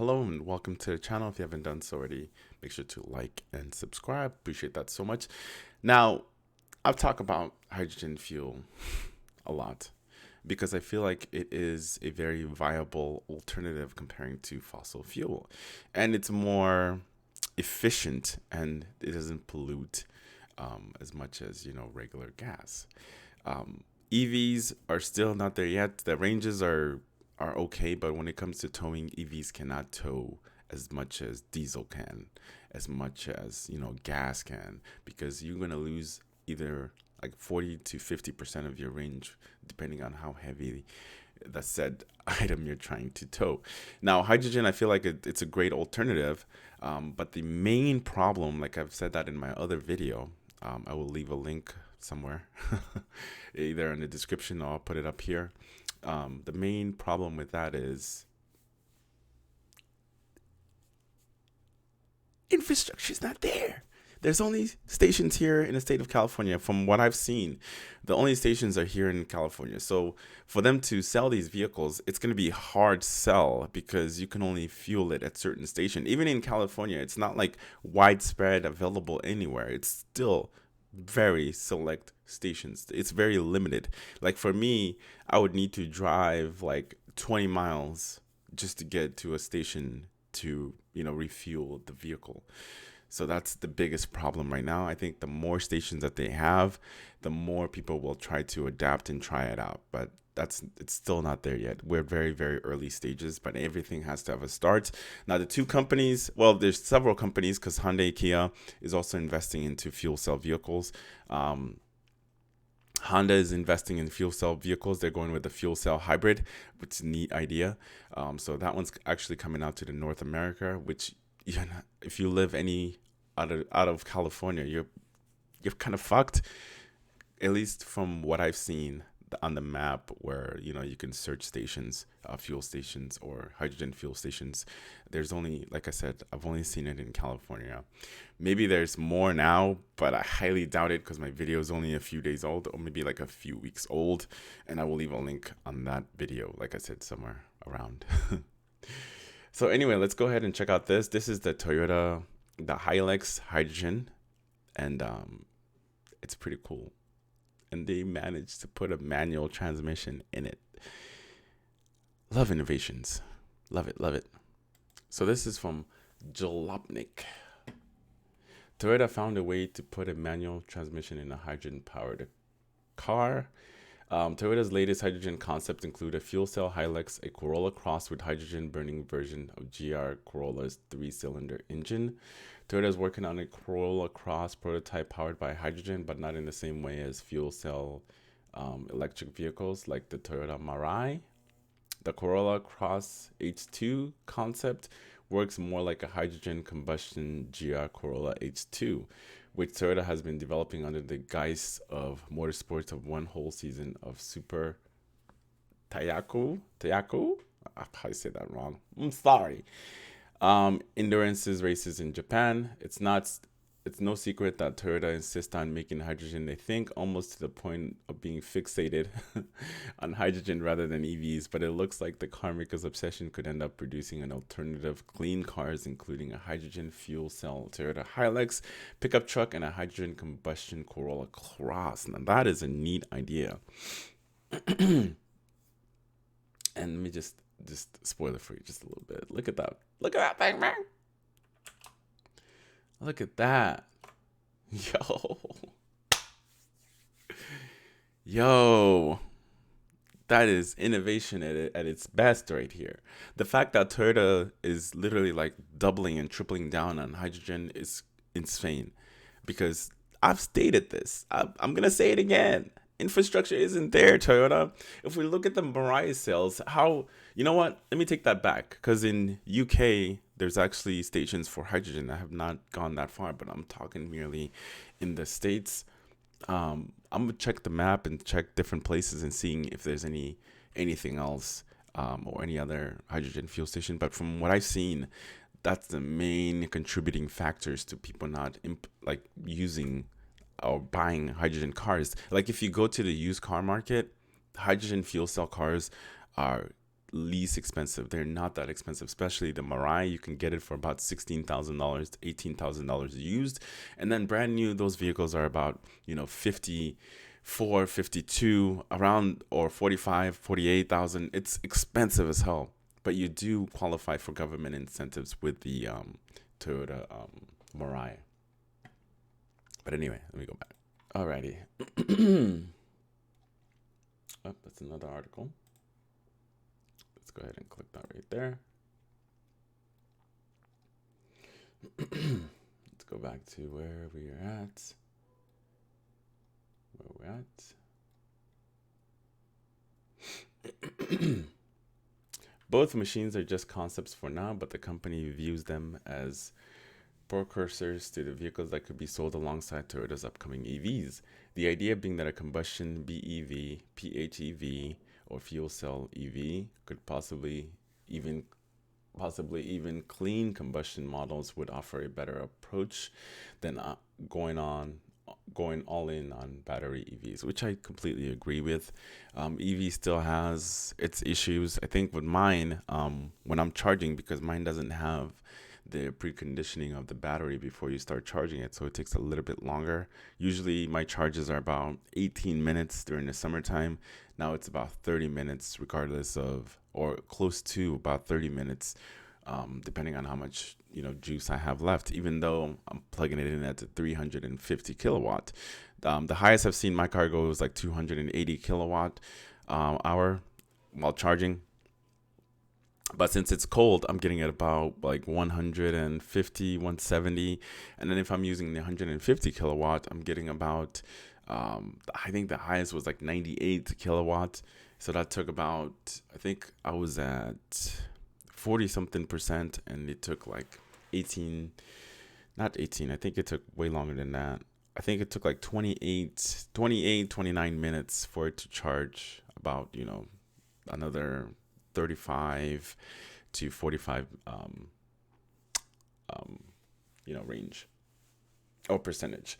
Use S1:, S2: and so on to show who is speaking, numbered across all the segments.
S1: Hello and welcome to the channel. If you haven't done so already, make sure to like and subscribe. Appreciate that so much. Now, I've talked about hydrogen fuel a lot because I feel like it is a very viable alternative comparing to fossil fuel. And it's more efficient and it doesn't pollute as much as, regular gas. EVs are still not there yet. The ranges are okay, but when it comes to towing, EVs cannot tow as much as diesel can, as much as gas can, because you're gonna lose either like 40 to 50% of your range, depending on how heavy the said item you're trying to tow. Now, hydrogen, I feel like it's a great alternative, but the main problem, like I've said that in my other video, I will leave a link somewhere, either in the description or I'll put it up here. The main problem with that is infrastructure is not there. There's only stations here in the state of California. From what I've seen, the only stations are here in California. So for them to sell these vehicles, it's going to be hard sell because you can only fuel it at certain stations. Even in California, it's not like widespread available anywhere. It's still very select stations. It's very limited. Like for me, I would need to drive like 20 miles just to get to a station to, refuel the vehicle. So that's the biggest problem right now. I think the more stations that they have, the more people will try to adapt and try it out. But it's still not there yet. We're very, very early stages, but everything has to have a start. Now the two companies, well, there's several companies because Hyundai Kia is also investing into fuel cell vehicles. Honda is investing in fuel cell vehicles. They're going with the fuel cell hybrid, which is a neat idea. So that one's actually coming out to the North America, which if you live any out of California, you're kind of fucked. At least from what I've seen on the map, where you can search stations, fuel stations or hydrogen fuel stations. There's only, like I said, I've only seen it in California. Maybe there's more now, but I highly doubt it because my video is only a few days old, or maybe like a few weeks old. And I will leave a link on that video, like I said, somewhere around. So anyway, let's go ahead and check out this. This is the Toyota, the Hilux hydrogen, and it's pretty cool. And they managed to put a manual transmission in it. Love innovations. Love it, love it. So this is from Jalopnik. Toyota found a way to put a manual transmission in a hydrogen-powered car. Toyota's latest hydrogen concept include a fuel cell Hilux, a Corolla Cross with hydrogen burning version of GR Corolla's 3-cylinder engine. Toyota is working on a Corolla Cross prototype powered by hydrogen, but not in the same way as fuel cell electric vehicles like the Toyota Mirai. The Corolla Cross H2 concept works more like a hydrogen combustion GR Corolla H2, which Toyota has been developing under the guise of motorsports of one whole season of Super Tayaku. I probably said that wrong. I'm sorry. Endurances races in Japan. It's no secret that Toyota insists on making hydrogen, they think, almost to the point of being fixated on hydrogen rather than EVs, but it looks like the car maker's obsession could end up producing an alternative clean cars, including a hydrogen fuel cell Toyota Hilux pickup truck and a hydrogen combustion Corolla Cross. Now that is a neat idea. And let me just spoil it for you just a little bit. Look at that. Look at that thing, man. Look at that. Yo. That is innovation at its best right here. The fact that Toyota is literally like doubling and tripling down on hydrogen is insane. Because I've stated this. I'm going to say it again. Infrastructure isn't there, Toyota. If we look at the Mirai sales, you know what? Let me take that back. Because in UK, there's actually stations for hydrogen. I have not gone that far, but I'm talking merely in the States. I'm gonna check the map and check different places and seeing if there's anything else or any other hydrogen fuel station. But from what I've seen, that's the main contributing factors to people not using or buying hydrogen cars. Like if you go to the used car market, hydrogen fuel cell cars are least expensive. They're not that expensive, especially the Mirai. You can get it for about $16,000 to $18,000 used. And then brand new, those vehicles are about, 54, 52, around, or 45, 48,000. It's expensive as hell. But you do qualify for government incentives with the Toyota Mirai. But anyway, let me go back. Alrighty. Oh, that's another article. Let's go ahead and click that right there. Let's go back to where we are at. Where we're at. Both machines are just concepts for now, but the company views them as precursors to the vehicles that could be sold alongside Toyota's upcoming EVs. The idea being that a combustion BEV, PHEV, or fuel cell EV could possibly even clean combustion models would offer a better approach than going all in on battery EVs, which I completely agree with. EV still has its issues. I think with mine, when I'm charging, because mine doesn't have the preconditioning of the battery before you start charging it, so it takes a little bit longer. Usually my charges are about 18 minutes during the summertime. Now it's about 30 minutes, regardless of, or close to about 30 minutes, depending on how much juice I have left, even though I'm plugging it in at the 350 kilowatt. The highest I've seen my car go was like 280 kilowatt hour while charging. But since it's cold, I'm getting it about like 150, 170. And then if I'm using the 150 kilowatt, I'm getting about, I think the highest was like 98 kilowatt. So that took about, I think I was at 40 something percent, and it took like 18, not 18. I think it took way longer than that. I think it took like 28, 29 minutes for it to charge about, another 35 to 45 range or percentage.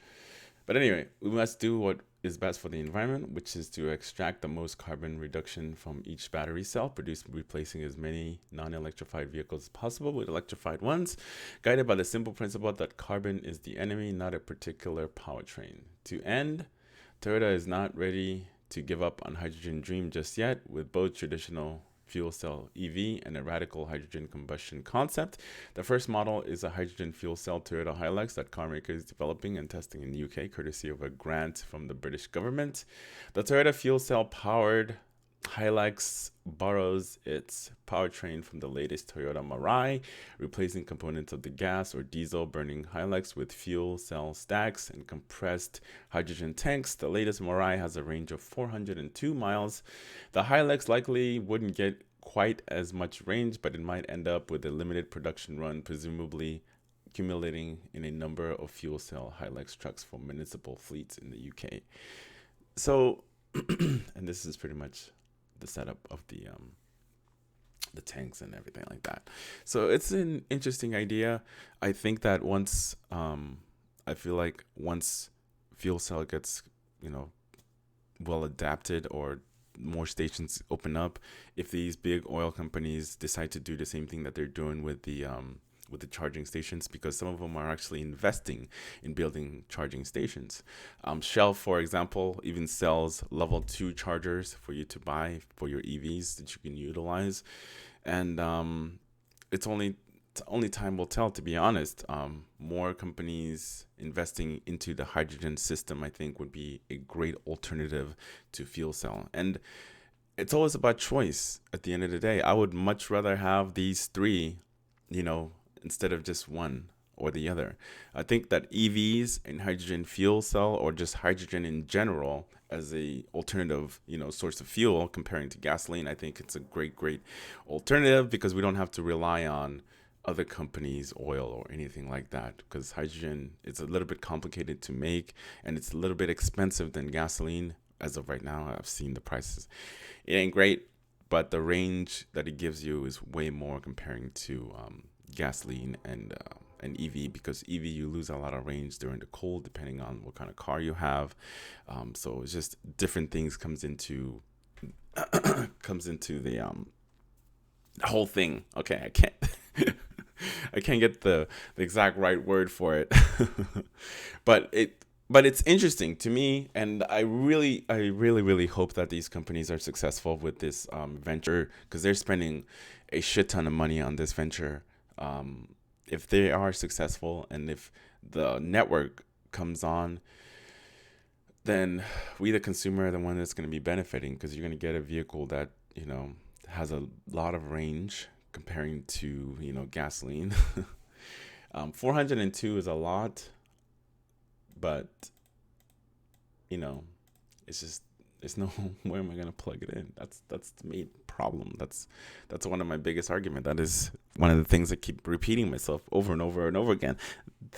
S1: But anyway, we must do what is best for the environment, which is to extract the most carbon reduction from each battery cell, replacing as many non-electrified vehicles as possible with electrified ones, guided by the simple principle that carbon is the enemy, not a particular powertrain. To end, Toyota is not ready to give up on hydrogen dream just yet, with both traditional fuel cell EV and a radical hydrogen combustion concept. The first model is a hydrogen fuel cell Toyota Hilux that carmaker is developing and testing in the UK, courtesy of a grant from the British government. The Toyota fuel cell powered Hilux borrows its powertrain from the latest Toyota Mirai, replacing components of the gas or diesel burning Hilux with fuel cell stacks and compressed hydrogen tanks. The latest Mirai has a range of 402 miles. The Hilux likely wouldn't get quite as much range, but it might end up with a limited production run, presumably accumulating in a number of fuel cell Hilux trucks for municipal fleets in the UK. So, and this is pretty much the setup of the tanks and everything like that. So it's an interesting idea. I think that once I feel like once fuel cell gets well adapted, or more stations open up, if these big oil companies decide to do the same thing that they're doing with the charging stations, because some of them are actually investing in building charging stations. Shell, for example, even sells level 2 chargers for you to buy for your EVs that you can utilize. And it's only time will tell, to be honest. More companies investing into the hydrogen system, I think, would be a great alternative to fuel cell. And it's always about choice at the end of the day. I would much rather have these three, instead of just one or the other. I think that EVs and hydrogen fuel cell, or just hydrogen in general as a alternative, source of fuel comparing to gasoline, I think it's a great alternative, because we don't have to rely on other companies' oil or anything like that, because hydrogen is a little bit complicated to make, and it's a little bit expensive than gasoline. As of right now, I've seen the prices. It ain't great, but the range that it gives you is way more comparing to gasoline and EV, because EV, you lose a lot of range during the cold depending on what kind of car you have. So it's just different things comes into the The whole thing. Okay, I can't. I can't get the exact right word for it, but it's interesting to me, and I really hope that these companies are successful with this venture, because they're spending a shit ton of money on this venture. If they are successful, and if the network comes on, then we, the consumer, are the one that's going to be benefiting, because you're going to get a vehicle that, has a lot of range comparing to, gasoline. 402 is a lot, but, it's just, there's no where am I going to plug it in? That's the main problem. That's one of my biggest argument. That is one of the things I keep repeating myself over and over and over again.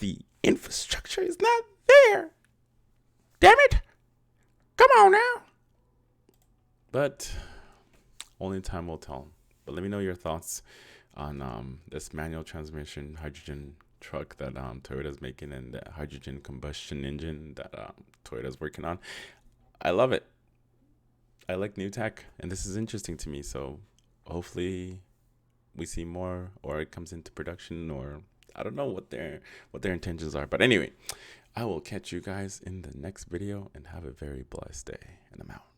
S1: The infrastructure is not there. Damn it. Come on now. But only time will tell. But let me know your thoughts on this manual transmission hydrogen truck that Toyota's making, and the hydrogen combustion engine that Toyota's working on. I love it. I like new tech, and this is interesting to me. So hopefully we see more, or it comes into production, or I don't know what their intentions are. But anyway, I will catch you guys in the next video, and have a very blessed day. And I'm out.